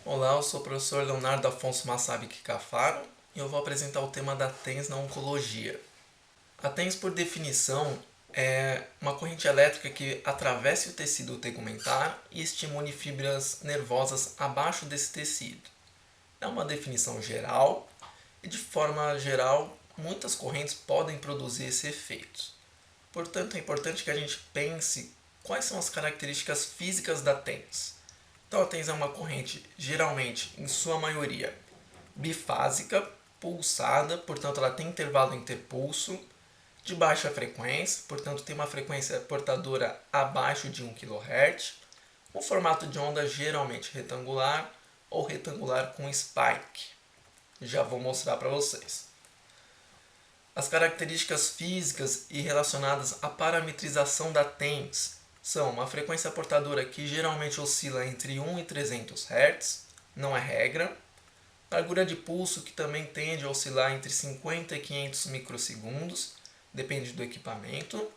Olá, eu sou o professor Leonardo Afonso Massabi Kikafaro e eu vou apresentar o tema da TENS na oncologia. A TENS, por definição, é uma corrente elétrica que atravessa o tecido tegumentar e estimule fibras nervosas abaixo desse tecido. É uma definição geral e, de forma geral, muitas correntes podem produzir esse efeito. Portanto, é importante que a gente pense quais são as características físicas da TENS. Então, a TENS é uma corrente, geralmente, em sua maioria, bifásica, pulsada, portanto ela tem intervalo interpulso, de baixa frequência, portanto tem uma frequência portadora abaixo de 1 kHz, um formato de onda geralmente retangular ou retangular com spike. Já vou mostrar para vocês. As características físicas e relacionadas à parametrização da TENS são uma frequência portadora que geralmente oscila entre 1 e 300 Hz, não é regra, largura de pulso que também tende a oscilar entre 50 e 500 microsegundos, depende do equipamento,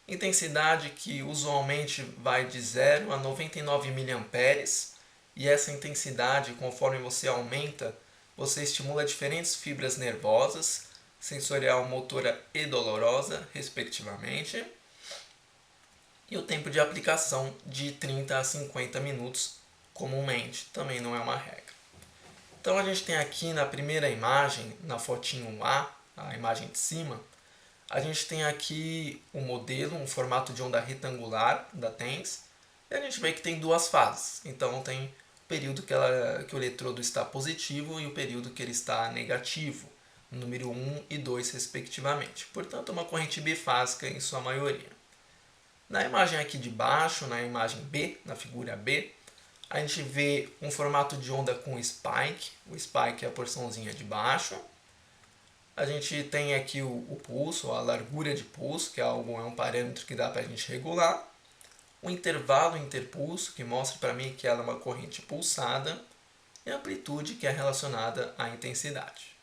intensidade que usualmente vai de 0 a 99 mA, e essa intensidade, conforme você aumenta, você estimula diferentes fibras nervosas, sensorial, motora e dolorosa, respectivamente, e o tempo de aplicação de 30 a 50 minutos comumente, também não é uma regra. Então a gente tem aqui na primeira imagem, na fotinho a imagem de cima, a gente tem aqui o modelo, um formato de onda retangular da TENS, e a gente vê que tem duas fases. Então tem o período que o eletrodo está positivo e o período que ele está negativo, número 1 e 2 respectivamente. Portanto, é uma corrente bifásica em sua maioria. Na imagem aqui de baixo, na imagem B, na figura B, a gente vê um formato de onda com spike. O spike é a porçãozinha de baixo. A gente tem aqui o pulso, a largura de pulso, que é um parâmetro que dá para a gente regular. O intervalo interpulso, que mostra para mim que ela é uma corrente pulsada. E a amplitude, que é relacionada à intensidade.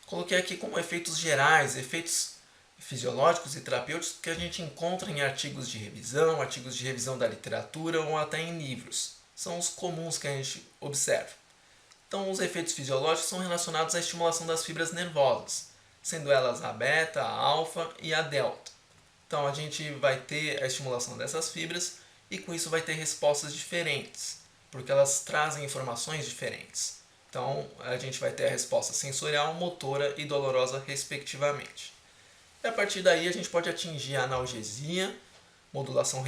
Coloquei aqui como efeitos gerais, efeitos fisiológicos e terapêuticos que a gente encontra em artigos de revisão da literatura ou até em livros. São os comuns que a gente observa. Então, os efeitos fisiológicos são relacionados à estimulação das fibras nervosas, sendo elas a beta, a alfa e a delta. Então, a gente vai ter a estimulação dessas fibras e com isso vai ter respostas diferentes, porque elas trazem informações diferentes. Então, a gente vai ter a resposta sensorial, motora e dolorosa, respectivamente. E a partir daí a gente pode atingir a analgesia, modulação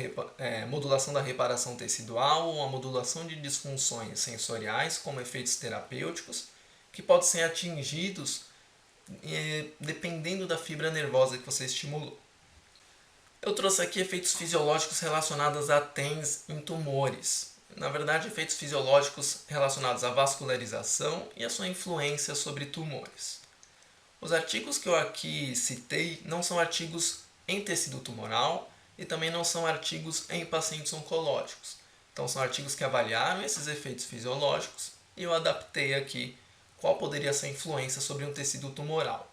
da reparação tecidual ou a modulação de disfunções sensoriais como efeitos terapêuticos, que podem ser atingidos dependendo da fibra nervosa que você estimulou. Eu trouxe aqui efeitos fisiológicos relacionados a TENS em tumores. Na verdade, efeitos fisiológicos relacionados à vascularização e a sua influência sobre tumores. Os artigos que eu aqui citei não são artigos em tecido tumoral e também não são artigos em pacientes oncológicos. Então, são artigos que avaliaram esses efeitos fisiológicos e eu adaptei aqui qual poderia ser a influência sobre um tecido tumoral.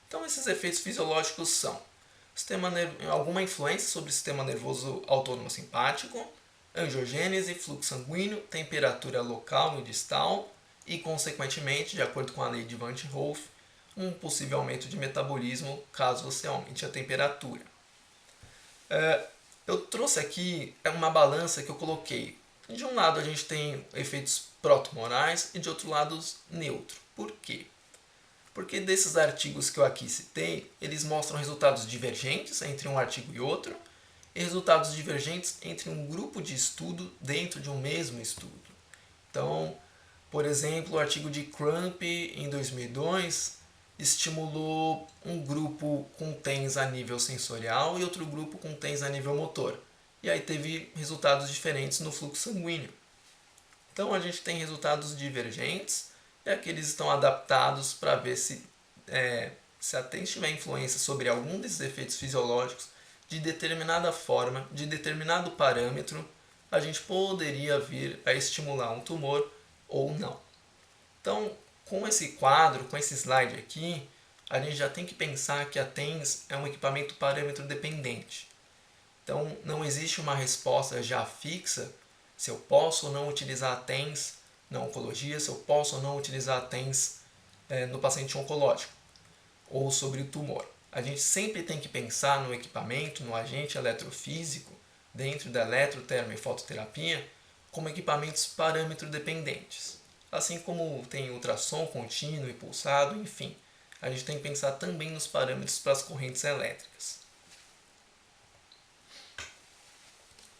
Então, esses efeitos fisiológicos são alguma influência sobre o sistema nervoso autônomo simpático, angiogênese, fluxo sanguíneo, temperatura local e distal e, consequentemente, de acordo com a lei de Van 't Hoff, um possível aumento de metabolismo caso você aumente a temperatura. Eu trouxe aqui uma balança que eu coloquei. De um lado a gente tem efeitos protumorais e de outro lado neutro. Por quê? Porque desses artigos que eu aqui citei, eles mostram resultados divergentes entre um artigo e outro e resultados divergentes entre um grupo de estudo dentro de um mesmo estudo. Então, por exemplo, o artigo de Crump em 2002 estimulou um grupo com TENS a nível sensorial e outro grupo com TENS a nível motor. E aí teve resultados diferentes no fluxo sanguíneo. Então a gente tem resultados divergentes e aqui eles estão adaptados para ver se a TENS tiver influência sobre algum desses efeitos fisiológicos de determinada forma, de determinado parâmetro, a gente poderia vir a estimular um tumor ou não. Então, com esse quadro, com esse slide aqui, a gente já tem que pensar que a TENS é um equipamento parâmetro dependente. Então, não existe uma resposta já fixa se eu posso ou não utilizar a TENS na oncologia, se eu posso ou não utilizar a TENS no paciente oncológico ou sobre o tumor. A gente sempre tem que pensar no equipamento, no agente eletrofísico, dentro da eletro, termo e fototerapia, como equipamentos parâmetro dependentes. Assim como tem ultrassom contínuo e pulsado, enfim, a gente tem que pensar também nos parâmetros para as correntes elétricas.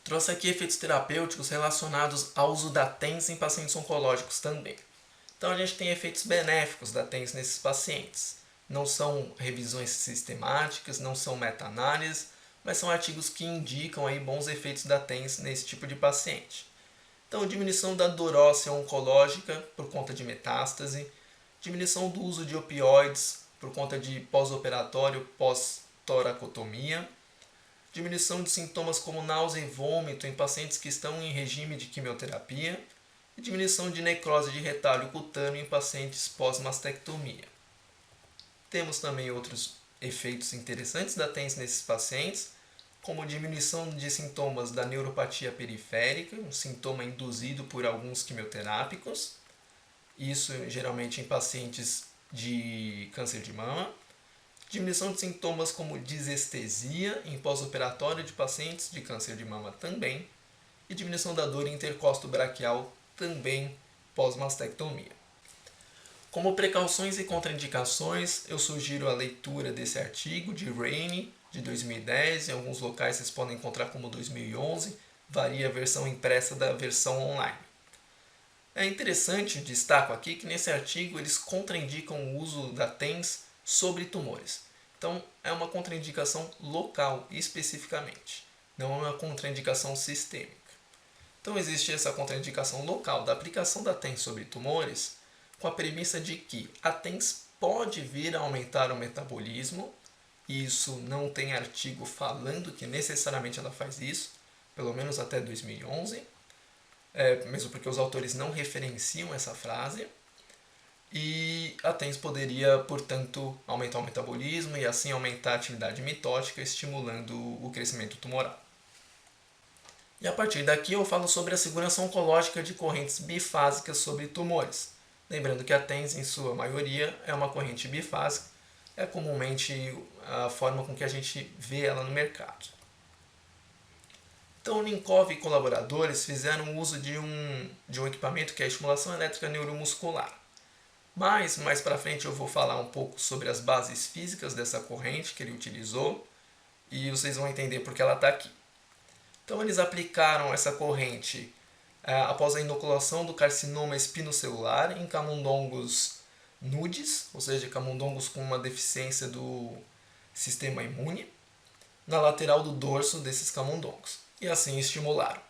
Trouxe aqui efeitos terapêuticos relacionados ao uso da TENS em pacientes oncológicos também. Então a gente tem efeitos benéficos da TENS nesses pacientes. Não são revisões sistemáticas, não são meta-análises, mas são artigos que indicam aí bons efeitos da TENS nesse tipo de paciente. Então, diminuição da dor óssea oncológica por conta de metástase, diminuição do uso de opioides por conta de pós-operatório, pós-toracotomia, diminuição de sintomas como náusea e vômito em pacientes que estão em regime de quimioterapia e diminuição de necrose de retalho cutâneo em pacientes pós-mastectomia. Temos também outros efeitos interessantes da TENS nesses pacientes, como diminuição de sintomas da neuropatia periférica, um sintoma induzido por alguns quimioterápicos, isso geralmente em pacientes de câncer de mama, diminuição de sintomas como disestesia em pós-operatório de pacientes de câncer de mama também, e diminuição da dor intercosto-braquial também pós-mastectomia. Como precauções e contraindicações, eu sugiro a leitura desse artigo de Rainey, de 2010, em alguns locais vocês podem encontrar como 2011, varia a versão impressa da versão online. É interessante, destaco aqui, que nesse artigo eles contraindicam o uso da TENS sobre tumores. Então, é uma contraindicação local, especificamente, não é uma contraindicação sistêmica. Então, existe essa contraindicação local da aplicação da TENS sobre tumores, com a premissa de que a TENS pode vir a aumentar o metabolismo, e isso não tem artigo falando que necessariamente ela faz isso, pelo menos até 2011, mesmo porque os autores não referenciam essa frase, e a TENS poderia, portanto, aumentar o metabolismo e assim aumentar a atividade mitótica, estimulando o crescimento tumoral. E a partir daqui eu falo sobre a segurança oncológica de correntes bifásicas sobre tumores. Lembrando que a TENS, em sua maioria, é uma corrente bifásica, é comumente a forma com que a gente vê ela no mercado. Então, Linkov e colaboradores fizeram uso de um equipamento que é a estimulação elétrica neuromuscular. Mas, mais para frente, eu vou falar um pouco sobre as bases físicas dessa corrente que ele utilizou e vocês vão entender por que ela está aqui. Então, eles aplicaram essa corrente após a inoculação do carcinoma espinocelular em camundongos nudes, ou seja, camundongos com uma deficiência do sistema imune, na lateral do dorso desses camundongos, e assim estimularam.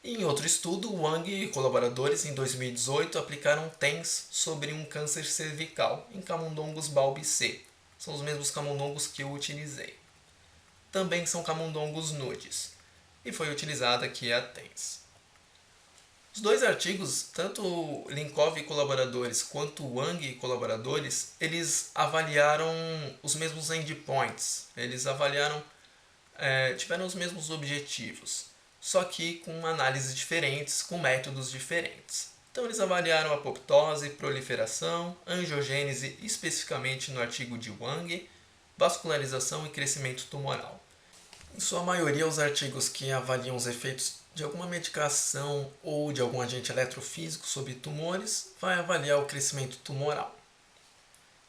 Em outro estudo, Wang e colaboradores, em 2018, aplicaram TENS sobre um câncer cervical em camundongos Balbi-C. São os mesmos camundongos que eu utilizei. Também são camundongos nudes, e foi utilizada aqui a TENS. Os dois artigos, tanto Linkov e colaboradores quanto Wang e colaboradores, eles avaliaram os mesmos endpoints, eles tiveram os mesmos objetivos, só que com análises diferentes, com métodos diferentes. Então eles avaliaram apoptose, proliferação, angiogênese, especificamente no artigo de Wang, vascularização e crescimento tumoral. Em sua maioria, os artigos que avaliam os efeitos de alguma medicação ou de algum agente eletrofísico sobre tumores vai avaliar o crescimento tumoral.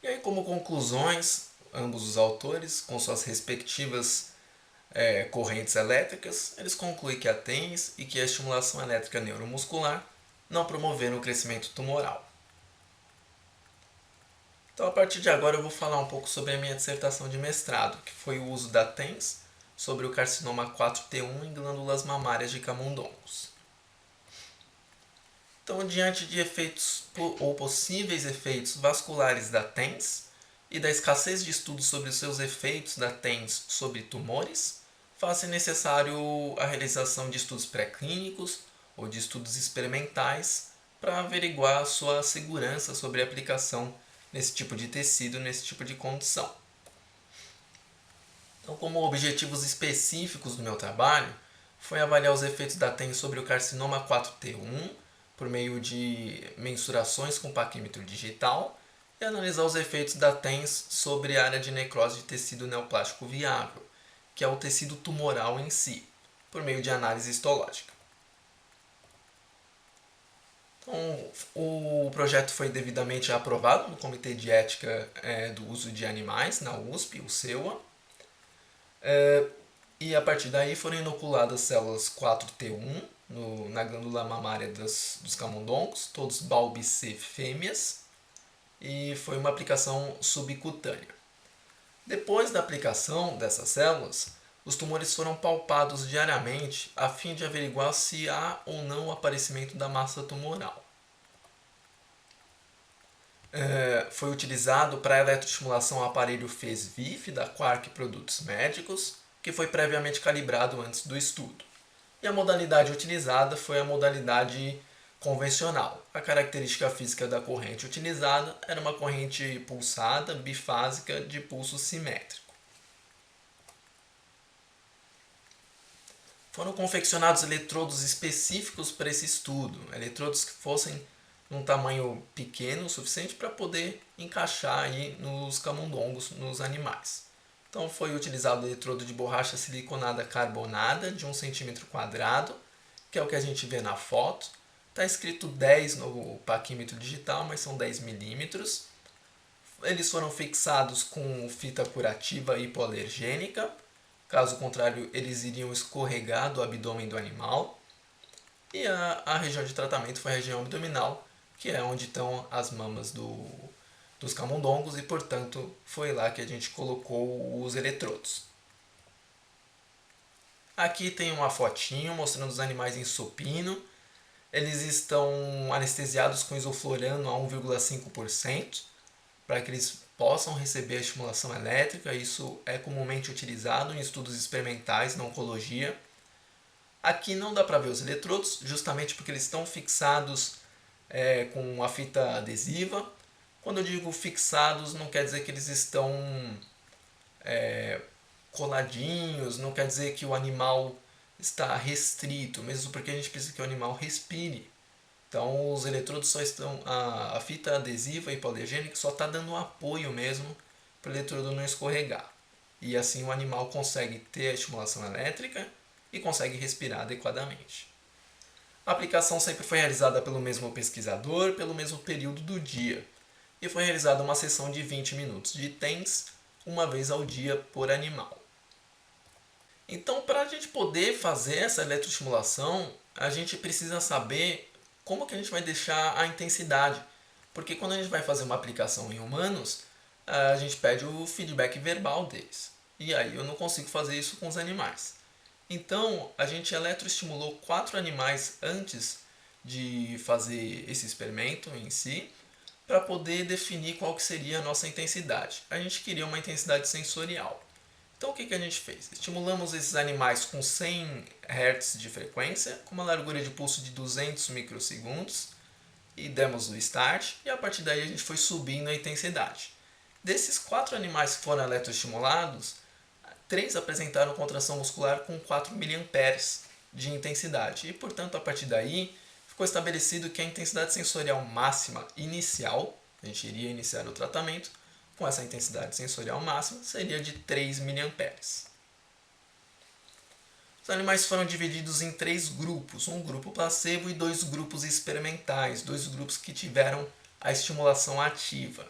E aí, como conclusões, ambos os autores, com suas respectivas correntes elétricas, eles concluem que a TENS e que a estimulação elétrica neuromuscular não promoveram o crescimento tumoral. Então, a partir de agora, eu vou falar um pouco sobre a minha dissertação de mestrado, que foi o uso da TENS sobre o carcinoma 4T1 em glândulas mamárias de camundongos. Então, diante de efeitos ou possíveis efeitos vasculares da TENS e da escassez de estudos sobre os seus efeitos da TENS sobre tumores, faz-se necessário a realização de estudos pré-clínicos ou de estudos experimentais para averiguar a sua segurança sobre a aplicação nesse tipo de tecido, nesse tipo de condição. Então, como objetivos específicos do meu trabalho, foi avaliar os efeitos da TENS sobre o carcinoma 4T1 por meio de mensurações com paquímetro digital e analisar os efeitos da TENS sobre a área de necrose de tecido neoplástico viável, que é o tecido tumoral em si, por meio de análise histológica. Então, o projeto foi devidamente aprovado no Comitê de Ética do Uso de Animais, na USP, o CEUA, e a partir daí foram inoculadas células 4T1 na glândula mamária dos camundongos, todos balbicê fêmeas, e foi uma aplicação subcutânea. Depois da aplicação dessas células, os tumores foram palpados diariamente a fim de averiguar se há ou não o aparecimento da massa tumoral. Foi utilizado para a eletroestimulação o aparelho FES-VIF da Quark Produtos Médicos, que foi previamente calibrado antes do estudo. E a modalidade utilizada foi a modalidade convencional. A característica física da corrente utilizada era uma corrente pulsada bifásica de pulso simétrico. Foram confeccionados eletrodos específicos para esse estudo, eletrodos que fossem num tamanho pequeno o suficiente para poder encaixar aí nos camundongos, nos animais. Então foi utilizado o eletrodo de borracha siliconada carbonada de 1 cm², que é o que a gente vê na foto. Está escrito 10 no paquímetro digital, mas são 10 milímetros. Eles foram fixados com fita curativa hipoalergênica, caso contrário eles iriam escorregar do abdômen do animal. E a região de tratamento foi a região abdominal, que é onde estão as mamas dos camundongos, e portanto foi lá que a gente colocou os eletrodos. Aqui tem uma fotinho mostrando os animais em supino. Eles estão anestesiados com isoflorano a 1,5% para que eles possam receber a estimulação elétrica. Isso é comumente utilizado em estudos experimentais na oncologia. Aqui não dá para ver os eletrodos, justamente porque eles estão fixados com a fita adesiva. Quando eu digo fixados, não quer dizer que eles estão coladinhos, não quer dizer que o animal está restrito, mesmo porque a gente precisa que o animal respire. Então os eletrodos só estão, a fita adesiva hipoalergênica só está dando apoio mesmo para o eletrodo não escorregar. E assim o animal consegue ter a estimulação elétrica e consegue respirar adequadamente. A aplicação sempre foi realizada pelo mesmo pesquisador, pelo mesmo período do dia. E foi realizada uma sessão de 20 minutos de TENS, uma vez ao dia por animal. Então, para a gente poder fazer essa eletroestimulação, a gente precisa saber como que a gente vai deixar a intensidade. Porque quando a gente vai fazer uma aplicação em humanos, a gente pede o feedback verbal deles. E aí eu não consigo fazer isso com os animais. Então, a gente eletroestimulou 4 animais antes de fazer esse experimento em si, para poder definir qual que seria a nossa intensidade. A gente queria uma intensidade sensorial. Então o que a gente fez? Estimulamos esses animais com 100 Hz de frequência, com uma largura de pulso de 200 microsegundos, e demos o start, e a partir daí a gente foi subindo a intensidade. Desses 4 animais que foram eletroestimulados, 3 apresentaram contração muscular com 4 mA de intensidade, e portanto a partir daí ficou estabelecido que a intensidade sensorial máxima inicial, a gente iria iniciar o tratamento com essa intensidade sensorial máxima, seria de 3 mA. Os animais foram divididos em 3 grupos, um grupo placebo e 2 grupos experimentais, 2 grupos que tiveram a estimulação ativa.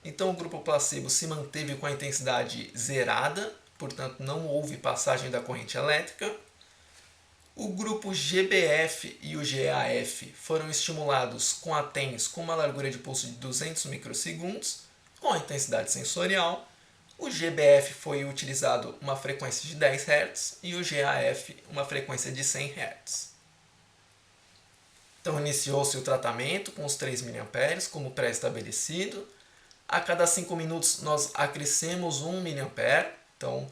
Então o grupo placebo se manteve com a intensidade zerada, portanto não houve passagem da corrente elétrica. O grupo GBF e o GAF foram estimulados com a TENS com uma largura de pulso de 200 microsegundos, com a intensidade sensorial. O GBF foi utilizado uma frequência de 10 Hz e o GAF uma frequência de 100 Hz. Então iniciou-se o tratamento com os 3 mA como pré-estabelecido. A cada 5 minutos nós acrescemos 1 mA, então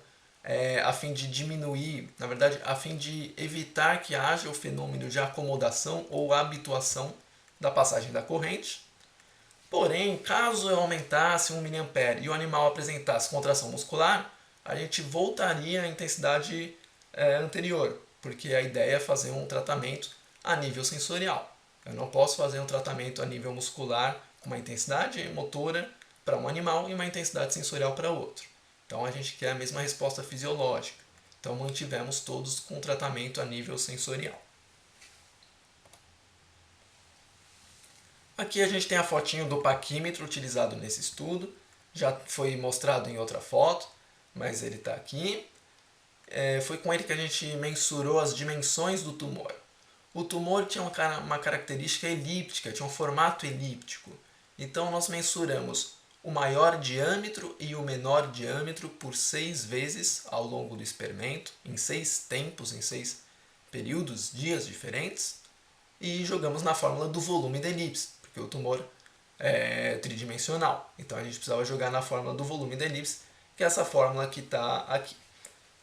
a fim de diminuir, na verdade, a fim de evitar que haja o fenômeno de acomodação ou habituação da passagem da corrente. Porém, caso eu aumentasse 1 mA e o animal apresentasse contração muscular, a gente voltaria à intensidade anterior. porque a ideia é fazer um tratamento a nível sensorial. Eu não posso fazer um tratamento a nível muscular com uma intensidade motora para um animal e uma intensidade sensorial para outro. Então a gente quer a mesma resposta fisiológica. Então mantivemos todos com tratamento a nível sensorial. Aqui a gente tem a fotinho do paquímetro utilizado nesse estudo. Já foi mostrado em outra foto, mas ele está aqui. Foi com ele que a gente mensurou as dimensões do tumor. O tumor tinha uma característica elíptica, tinha um formato elíptico. Então nós mensuramos o maior diâmetro e o menor diâmetro por 6 vezes ao longo do experimento, em 6 tempos, em 6 períodos, dias diferentes, e jogamos na fórmula do volume da elipse, porque o tumor é tridimensional. Então a gente precisava jogar na fórmula do volume da elipse, que é essa fórmula que está aqui.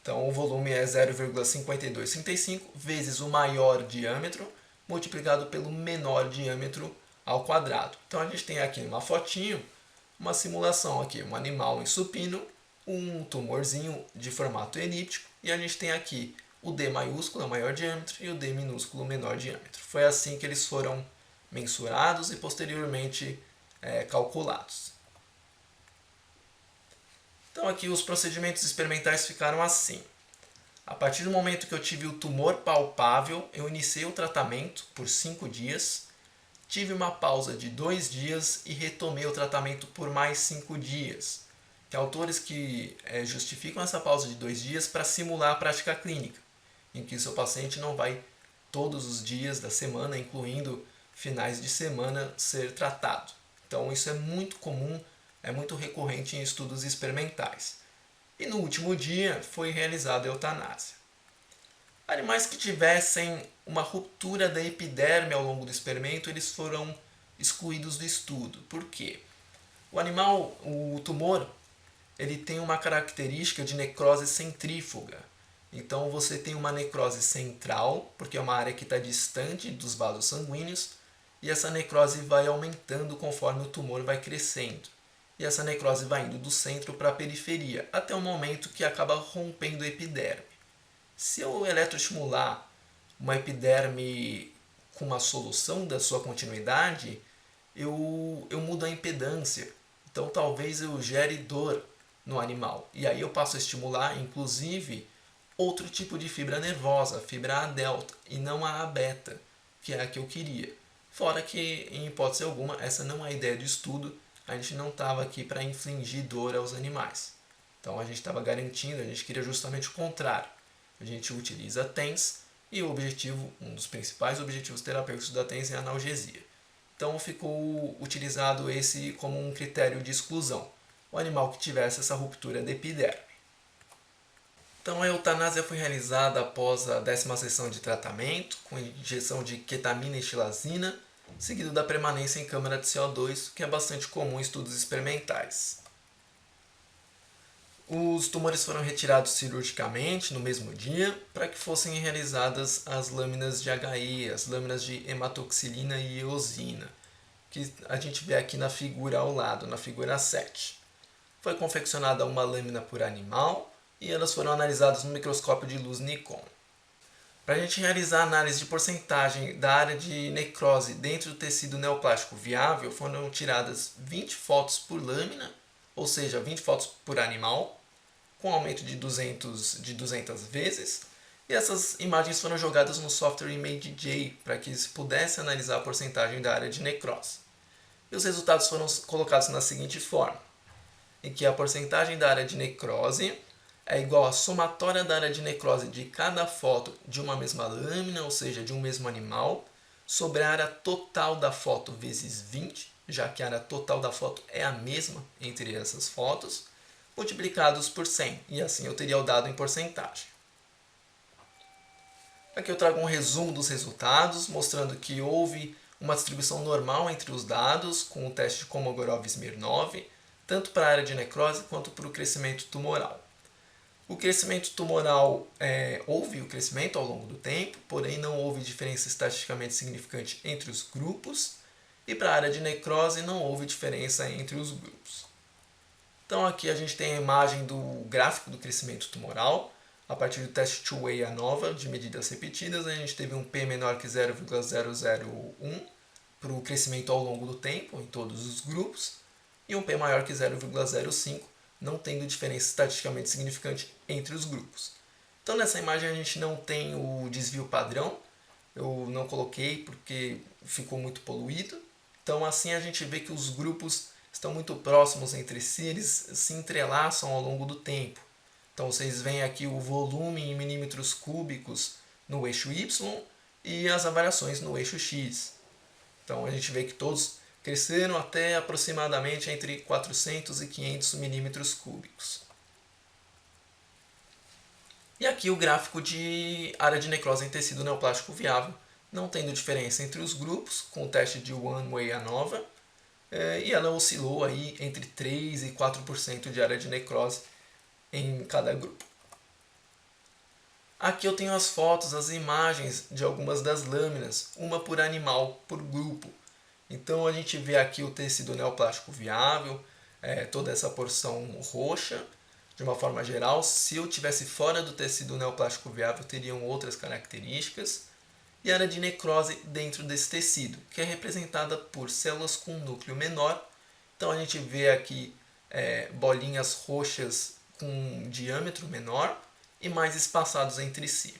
Então o volume é 0,5235 vezes o maior diâmetro multiplicado pelo menor diâmetro ao quadrado. Então a gente tem aqui uma fotinho, uma simulação aqui, um animal em supino, um tumorzinho de formato elíptico, e a gente tem aqui o D maiúsculo, o maior diâmetro, e o D minúsculo, o menor diâmetro. Foi assim que eles foram mensurados e posteriormente calculados. Então aqui os procedimentos experimentais ficaram assim. A partir do momento que eu tive o tumor palpável, eu iniciei o tratamento por 5 dias, tive uma pausa de 2 dias e retomei o tratamento por mais 5 dias. Tem autores que justificam essa pausa de 2 dias para simular a prática clínica, em que o seu paciente não vai todos os dias da semana, incluindo finais de semana, ser tratado. Então isso é muito comum, é muito recorrente em estudos experimentais. E no último dia foi realizada a eutanásia. Animais que tivessem uma ruptura da epiderme ao longo do experimento, eles foram excluídos do estudo. Por quê? O tumor, ele tem uma característica de necrose centrífuga. Então você tem uma necrose central, porque é uma área que está distante dos vasos sanguíneos, e essa necrose vai aumentando conforme o tumor vai crescendo. E essa necrose vai indo do centro para a periferia, até o momento que acaba rompendo a epiderme. Se eu eletroestimular uma epiderme com uma solução da sua continuidade, eu mudo a impedância. Então talvez eu gere dor no animal. E aí eu passo a estimular, inclusive, outro tipo de fibra nervosa, a fibra A delta, e não a A beta, que é a que eu queria. Fora que, em hipótese alguma, essa não é a ideia do estudo, a gente não estava aqui para infligir dor aos animais. Então a gente estava garantindo, a gente queria justamente o contrário. A gente utiliza a TENS e o objetivo, um dos principais objetivos terapêuticos da TENS é a analgesia. Então ficou utilizado esse como um critério de exclusão, o animal que tivesse essa ruptura da epiderme. Então a eutanásia foi realizada após a 10ª sessão de tratamento, com injeção de ketamina e xilazina, seguido da permanência em câmara de CO2, que é bastante comum em estudos experimentais. Os tumores foram retirados cirurgicamente no mesmo dia para que fossem realizadas as lâminas de HE, as lâminas de hematoxilina e eosina, que a gente vê aqui na figura ao lado, na figura 7. Foi confeccionada uma lâmina por animal e elas foram analisadas no microscópio de luz Nikon. Para a gente realizar a análise de porcentagem da área de necrose dentro do tecido neoplástico viável, foram tiradas 20 fotos por lâmina, ou seja, 20 fotos por animal, com aumento de 200 vezes, e essas imagens foram jogadas no software ImageJ para que se pudesse analisar a porcentagem da área de necrose. E os resultados foram colocados na seguinte forma, em que a porcentagem da área de necrose é igual à somatória da área de necrose de cada foto de uma mesma lâmina, ou seja, de um mesmo animal, sobre a área total da foto vezes 20, já que a área total da foto é a mesma entre essas fotos, multiplicados por 100, e assim eu teria o dado em porcentagem. Aqui eu trago um resumo dos resultados, mostrando que houve uma distribuição normal entre os dados com o teste de Kolmogorov-Smirnov, tanto para a área de necrose quanto para o crescimento tumoral. O crescimento tumoral, houve o crescimento ao longo do tempo, porém não houve diferença estatisticamente significante entre os grupos, e para a área de necrose não houve diferença entre os grupos. Então aqui a gente tem a imagem do gráfico do crescimento tumoral. A partir do teste two-way ANOVA, de medidas repetidas, a gente teve um P menor que 0,001 para o crescimento ao longo do tempo, em todos os grupos, e um P maior que 0,05, não tendo diferença estatisticamente significante entre os grupos. Então nessa imagem a gente não tem o desvio padrão, eu não coloquei porque ficou muito poluído. Então assim a gente vê que os grupos estão muito próximos entre si, eles se entrelaçam ao longo do tempo. Então vocês veem aqui o volume em milímetros cúbicos no eixo Y e as variações no eixo X. Então a gente vê que todos cresceram até aproximadamente entre 400 e 500 milímetros cúbicos. E aqui o gráfico de área de necrose em tecido neoplástico viável, não tendo diferença entre os grupos, com o teste de one-way ANOVA, e ela oscilou aí entre 3 e 4% de área de necrose em cada grupo. Aqui eu tenho as fotos, as imagens de algumas das lâminas, uma por animal, por grupo. Então a gente vê aqui o tecido neoplástico viável, toda essa porção roxa. De uma forma geral, se eu tivesse fora do tecido neoplástico viável, teriam outras características. E a área de necrose dentro desse tecido, que é representada por células com núcleo menor. Então a gente vê aqui bolinhas roxas com diâmetro menor e mais espaçados entre si.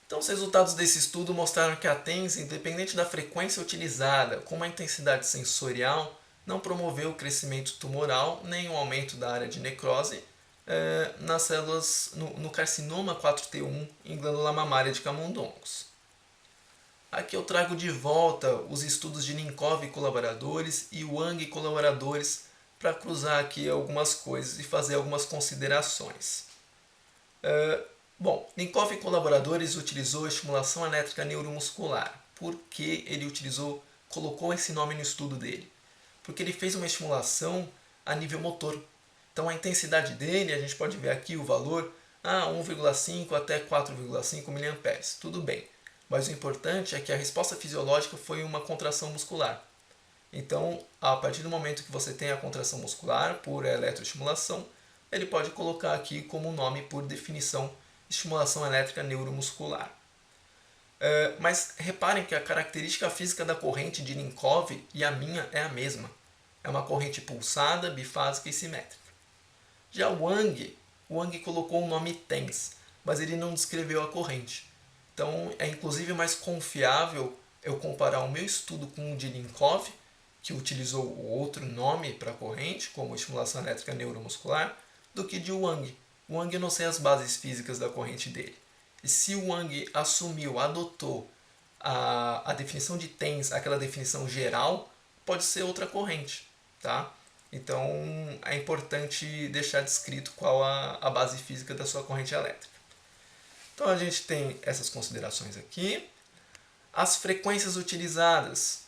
Então, os resultados desse estudo mostraram que a TENS, independente da frequência utilizada, com a intensidade sensorial, não promoveu o crescimento tumoral nem o aumento da área de necrose nas células no carcinoma 4T1 em glândula mamária de camundongos. Aqui eu trago de volta os estudos de Ninkov e colaboradores e Wang e colaboradores para cruzar aqui algumas coisas e fazer algumas considerações. Bom, Ninkov e colaboradores utilizou estimulação elétrica neuromuscular. Por que ele colocou esse nome no estudo dele? Porque ele fez uma estimulação a nível motor. Então a intensidade dele, a gente pode ver aqui o valor, 1,5 até 4,5 mA. Tudo bem. Mas o importante é que a resposta fisiológica foi uma contração muscular. Então, a partir do momento que você tem a contração muscular por eletroestimulação, ele pode colocar aqui como nome por definição estimulação elétrica neuromuscular. Mas reparem que a característica física da corrente de Ninkov e a minha é a mesma. É uma corrente pulsada, bifásica e simétrica. Já o Wang colocou o nome TENS, mas ele não descreveu a corrente. Então é inclusive mais confiável eu comparar o meu estudo com o de Ninkov, que utilizou o outro nome para a corrente, como estimulação elétrica neuromuscular, do que de Wang. O Wang eu não sei as bases físicas da corrente dele. E se o Wang adotou a definição de TENS, aquela definição geral, pode ser outra corrente, tá? Então é importante deixar descrito qual a base física da sua corrente elétrica. Então a gente tem essas considerações aqui. As frequências utilizadas.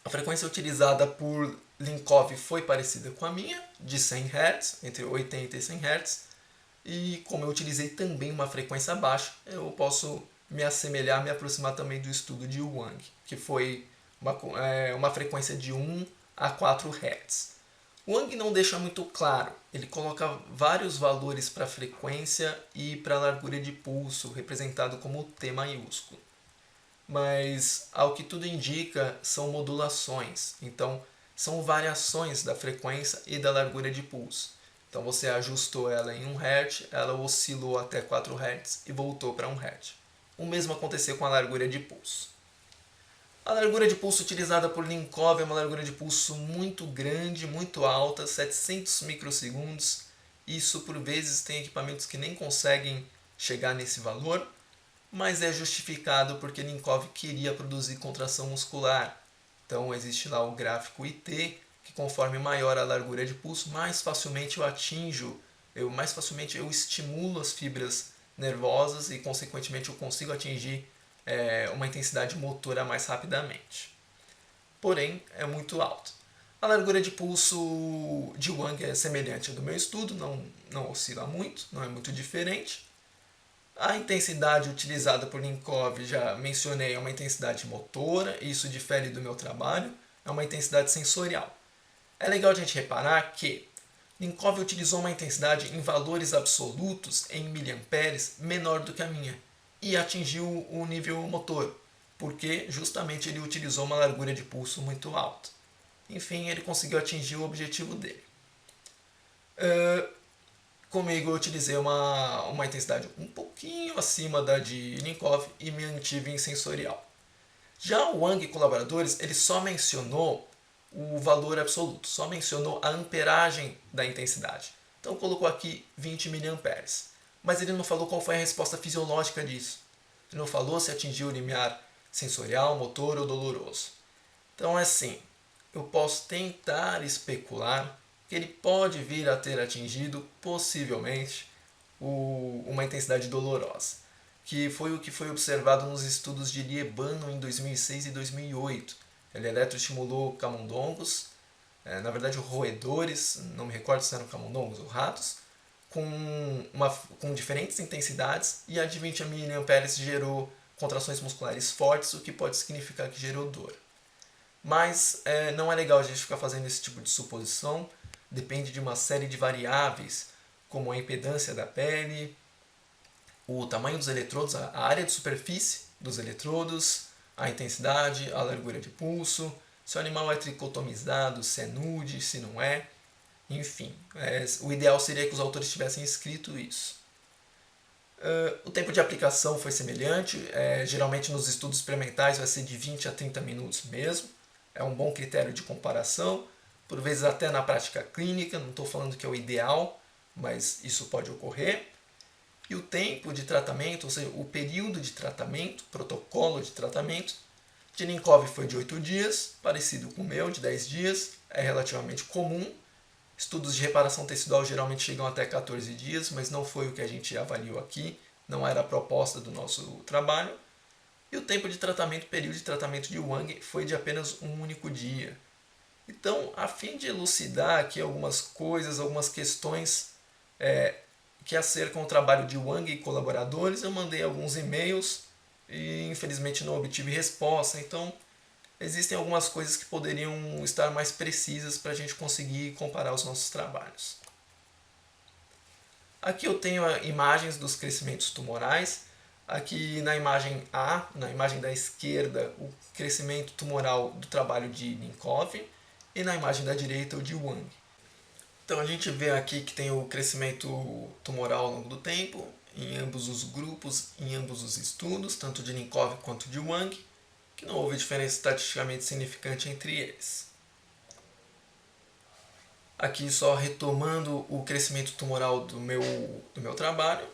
A frequência utilizada por Ninkov foi parecida com a minha, de 100 Hz, entre 80 e 100 Hz. E como eu utilizei também uma frequência baixa, eu posso me assemelhar, me aproximar também do estudo de Wang, que foi uma frequência de 1 a 4 Hz. Wang não deixa muito claro, ele coloca vários valores para frequência e para largura de pulso, representado como T maiúsculo. Mas, ao que tudo indica, são modulações, então são variações da frequência e da largura de pulso. Então você ajustou ela em 1 Hz, ela oscilou até 4 Hz e voltou para 1 Hz. O mesmo aconteceu com a largura de pulso. A largura de pulso utilizada por Ninkov é uma largura de pulso muito grande, muito alta, 700 microsegundos. Isso por vezes tem equipamentos que nem conseguem chegar nesse valor, mas é justificado porque Ninkov queria produzir contração muscular. Então existe lá o gráfico IT, que conforme maior a largura de pulso, mais facilmente eu estimulo as fibras nervosas e consequentemente eu consigo atingir uma intensidade motora mais rapidamente. Porém, é muito alto. A largura de pulso de Wang é semelhante à do meu estudo, não oscila muito, não é muito diferente. A intensidade utilizada por Ninkov, já mencionei, é uma intensidade motora, isso difere do meu trabalho, é uma intensidade sensorial. É legal a gente reparar que Linkov utilizou uma intensidade em valores absolutos em miliamperes menor do que a minha e atingiu o nível motor, porque justamente ele utilizou uma largura de pulso muito alta. Enfim, ele conseguiu atingir o objetivo dele. Comigo eu utilizei uma intensidade um pouquinho acima da de Linkov e me mantive em sensorial. Já o Wang e colaboradores, ele só mencionou o valor absoluto, só mencionou a amperagem da intensidade. Então colocou aqui 20 mA. Mas ele não falou qual foi a resposta fisiológica disso. Ele não falou se atingiu o limiar sensorial, motor ou doloroso. Então é assim, eu posso tentar especular que ele pode vir a ter atingido, possivelmente, uma intensidade dolorosa, que foi o que foi observado nos estudos de Liebano em 2006 e 2008. Ele eletroestimulou camundongos, na verdade roedores, não me recordo se eram camundongos ou ratos, com diferentes intensidades, e a de 20 mA gerou contrações musculares fortes, o que pode significar que gerou dor. Mas não é legal a gente ficar fazendo esse tipo de suposição, depende de uma série de variáveis, como a impedância da pele, o tamanho dos eletrodos, a área de superfície dos eletrodos, a intensidade, a largura de pulso, se o animal é tricotomizado, se é nude, se não é. Enfim, o ideal seria que os autores tivessem escrito isso. O tempo de aplicação foi semelhante, geralmente nos estudos experimentais vai ser de 20 a 30 minutos mesmo. É um bom critério de comparação, por vezes até na prática clínica, não estou falando que é o ideal, mas isso pode ocorrer. E o tempo de tratamento, ou seja, o período de tratamento, protocolo de tratamento, de Linkov foi de 8 dias, parecido com o meu, de 10 dias, é relativamente comum. Estudos de reparação tecidual geralmente chegam até 14 dias, mas não foi o que a gente avaliou aqui, não era a proposta do nosso trabalho. E o tempo de tratamento, período de tratamento de Wang foi de apenas um único dia. Então, a fim de elucidar aqui algumas coisas, algumas questões que acercam o trabalho de Wang e colaboradores, eu mandei alguns e-mails e infelizmente não obtive resposta. Então, existem algumas coisas que poderiam estar mais precisas para a gente conseguir comparar os nossos trabalhos. Aqui eu tenho imagens dos crescimentos tumorais. Aqui na imagem A, na imagem da esquerda, o crescimento tumoral do trabalho de Linkov e na imagem da direita o de Wang. Então a gente vê aqui que tem o crescimento tumoral ao longo do tempo, em ambos os grupos, em ambos os estudos, tanto de Linkov quanto de Wang, que não houve diferença estatisticamente significante entre eles. Aqui só retomando o crescimento tumoral do meu trabalho,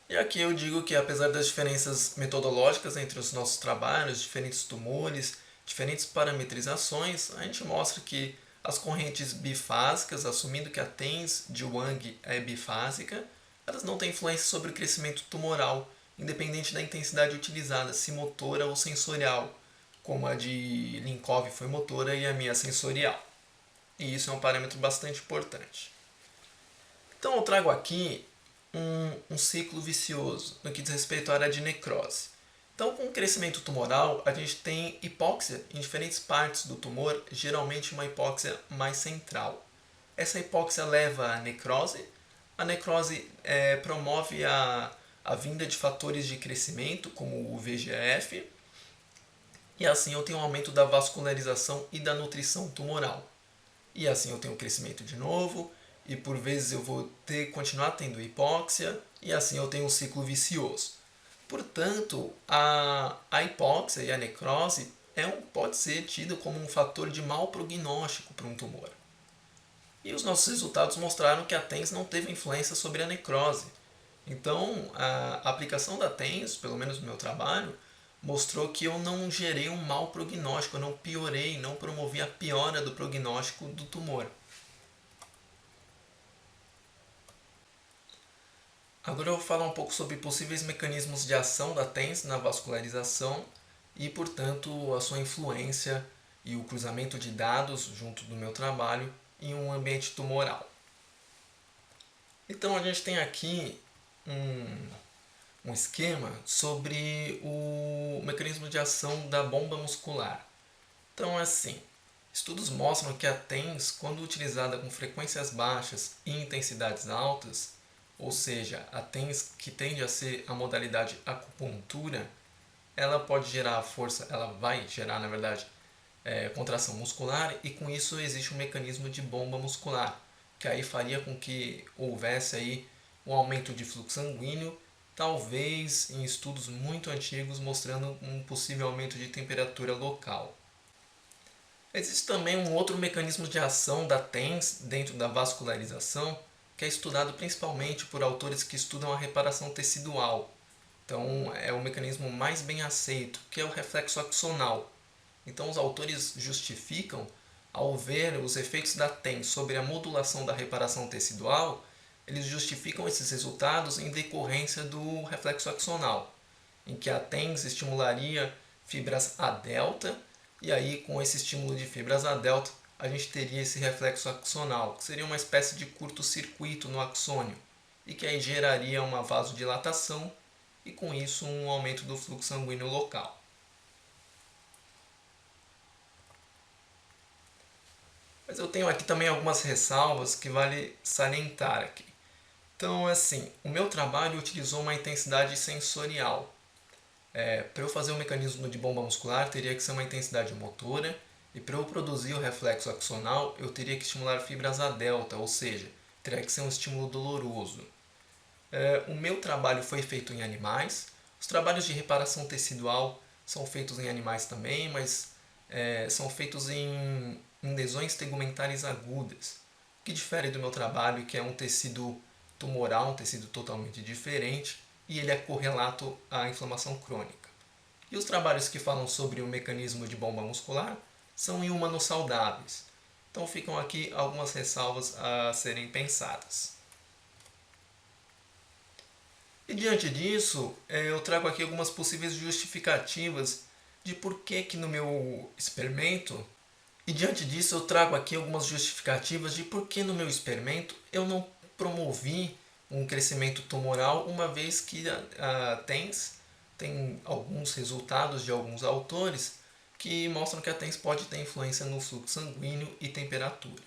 e aqui eu digo que apesar das diferenças metodológicas entre os nossos trabalhos, diferentes tumores, diferentes parametrizações, a gente mostra que as correntes bifásicas, assumindo que a TENS de Wang é bifásica, elas não têm influência sobre o crescimento tumoral, independente da intensidade utilizada, se motora ou sensorial, como a de Linkov foi motora e a minha sensorial. E isso é um parâmetro bastante importante. Então eu trago aqui um ciclo vicioso no que diz respeito à área de necrose. Então, com o crescimento tumoral, a gente tem hipóxia em diferentes partes do tumor, geralmente uma hipóxia mais central. Essa hipóxia leva à necrose. A necrose promove a vinda de fatores de crescimento, como o VEGF, e assim eu tenho um aumento da vascularização e da nutrição tumoral. E assim eu tenho crescimento de novo, e por vezes eu vou continuar tendo hipóxia, e assim eu tenho um ciclo vicioso. Portanto, a hipóxia e a necrose pode ser tida como um fator de mau prognóstico para um tumor. E os nossos resultados mostraram que a TENS não teve influência sobre a necrose. Então, a aplicação da TENS, pelo menos no meu trabalho, mostrou que eu não gerei um mau prognóstico, eu não piorei, não promovi a piora do prognóstico do tumor. Agora eu vou falar um pouco sobre possíveis mecanismos de ação da TENS na vascularização e, portanto, a sua influência e o cruzamento de dados junto do meu trabalho em um ambiente tumoral. Então a gente tem aqui um esquema sobre o mecanismo de ação da bomba muscular. Então é assim, Estudos mostram que a TENS, quando utilizada com frequências baixas e intensidades altas, ou seja, a TENS que tende a ser a modalidade acupuntura, ela pode gerar força, ela vai gerar, na verdade, contração muscular, e com isso existe um mecanismo de bomba muscular, que aí faria com que houvesse aí um aumento de fluxo sanguíneo, talvez em estudos muito antigos mostrando um possível aumento de temperatura local. Existe também um outro mecanismo de ação da TENS dentro da vascularização, que é estudado principalmente por autores que estudam a reparação tecidual. Então, é o mecanismo mais bem aceito, que é o reflexo axonal. Então, os autores justificam, ao ver os efeitos da TENS sobre a modulação da reparação tecidual, eles justificam esses resultados em decorrência do reflexo axonal, em que a TENS estimularia fibras A delta, e aí com esse estímulo de fibras A delta a gente teria esse reflexo axonal, que seria uma espécie de curto-circuito no axônio, e que aí geraria uma vasodilatação e com isso um aumento do fluxo sanguíneo local. Mas eu tenho aqui também algumas ressalvas que vale salientar aqui. Então, assim, o meu trabalho utilizou uma intensidade sensorial. Para eu fazer um mecanismo de bomba muscular, teria que ser uma intensidade motora, e para eu produzir o reflexo axonal, eu teria que estimular fibras A delta, ou seja, teria que ser um estímulo doloroso. O meu trabalho foi feito em animais. Os trabalhos de reparação tecidual são feitos em animais também, mas são feitos em lesões tegumentares agudas. O que difere do meu trabalho, que é um tecido tumoral, um tecido totalmente diferente, e ele é correlato à inflamação crônica. E os trabalhos que falam sobre o mecanismo de bomba muscular são em humanos saudáveis. Então ficam aqui algumas ressalvas a serem pensadas. E diante disso, eu trago aqui algumas possíveis justificativas de por que no meu experimento, e diante disso eu trago aqui algumas justificativas de por que no meu experimento eu não promovi um crescimento tumoral, uma vez que a TENS tem alguns resultados de alguns autores que mostram que a TENS pode ter influência no fluxo sanguíneo e temperatura.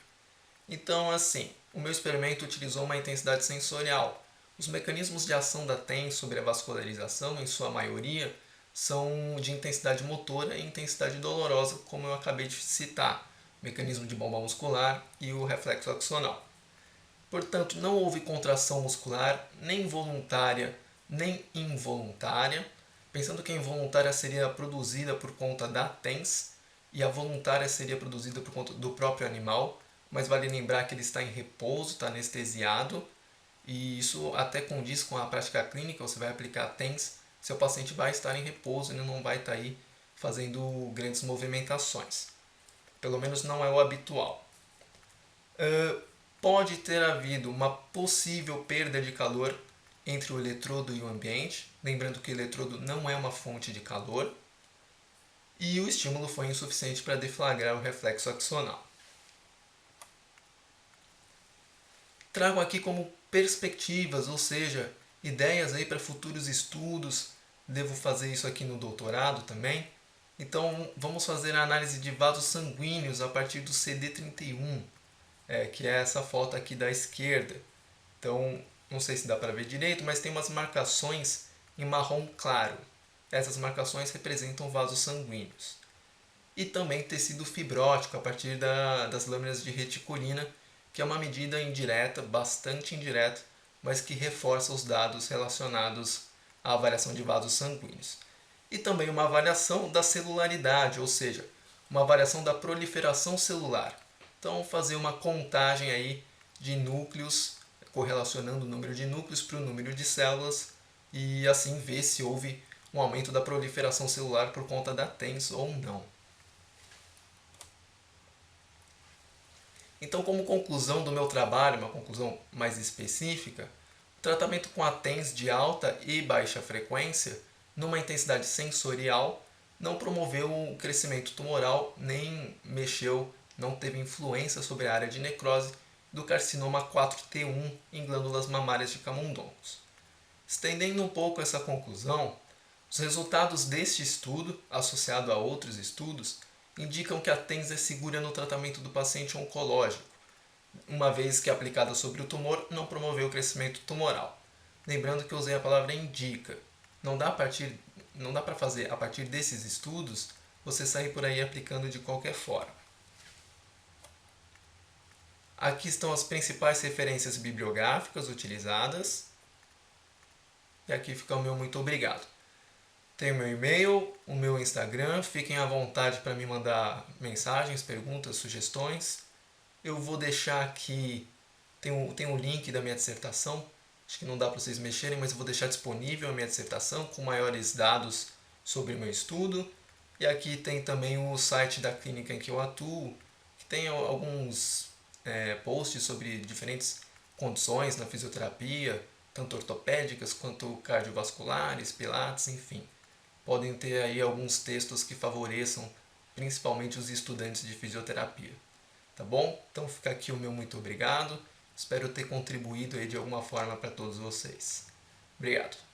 Então, assim, o meu experimento utilizou uma intensidade sensorial. Os mecanismos de ação da TENS sobre a vascularização, em sua maioria, são de intensidade motora e intensidade dolorosa, como eu acabei de citar, o mecanismo de bomba muscular e o reflexo axonal. Portanto, não houve contração muscular, nem voluntária, nem involuntária, pensando que a involuntária seria produzida por conta da TENS e a voluntária seria produzida por conta do próprio animal, mas vale lembrar que ele está em repouso, está anestesiado, e isso até condiz com a prática clínica. Você vai aplicar a TENS, seu paciente vai estar em repouso, ele não vai estar aí fazendo grandes movimentações. Pelo menos não é o habitual. Pode ter havido uma possível perda de calor entre o eletrodo e o ambiente, lembrando que o eletrodo não é uma fonte de calor, e o estímulo foi insuficiente para deflagrar o reflexo axonal. Trago aqui como perspectivas, ou seja, ideias aí para futuros estudos. Devo fazer isso aqui no doutorado também. Então, vamos fazer a análise de vasos sanguíneos a partir do CD31, que é essa foto aqui da esquerda. Então, não sei se dá para ver direito, mas tem umas marcações em marrom claro. Essas marcações representam vasos sanguíneos. E também tecido fibrótico a partir das lâminas de reticulina, que é uma medida indireta, bastante indireta, mas que reforça os dados relacionados à avaliação de vasos sanguíneos. E também uma avaliação da celularidade, ou seja, uma avaliação da proliferação celular. Então, fazer uma contagem aí de núcleos, correlacionando o número de núcleos para o número de células, e assim ver se houve um aumento da proliferação celular por conta da TENS ou não. Então, como conclusão do meu trabalho, uma conclusão mais específica, o tratamento com a TENS de alta e baixa frequência, numa intensidade sensorial, não promoveu o crescimento tumoral, nem mexeu, não teve influência sobre a área de necrose do carcinoma 4T1 em glândulas mamárias de camundongos. Estendendo um pouco essa conclusão, os resultados deste estudo, associado a outros estudos, indicam que a TENS é segura no tratamento do paciente oncológico, uma vez que aplicada sobre o tumor não promoveu o crescimento tumoral. Lembrando que eu usei a palavra indica. Não dá para fazer a partir desses estudos você sair por aí aplicando de qualquer forma. Aqui estão as principais referências bibliográficas utilizadas. E aqui fica o meu muito obrigado. Tem o meu e-mail, o meu Instagram, fiquem à vontade para me mandar mensagens, perguntas, sugestões. Eu vou deixar aqui, tem um link da minha dissertação, acho que não dá para vocês mexerem, mas eu vou deixar disponível a minha dissertação com maiores dados sobre o meu estudo. E aqui tem também o site da clínica em que eu atuo, que tem alguns posts sobre diferentes condições na fisioterapia, tanto ortopédicas quanto cardiovasculares, pilates, enfim. Podem ter aí alguns textos que favoreçam principalmente os estudantes de fisioterapia. Tá bom? Então fica aqui o meu muito obrigado. Espero ter contribuído aí de alguma forma para todos vocês. Obrigado.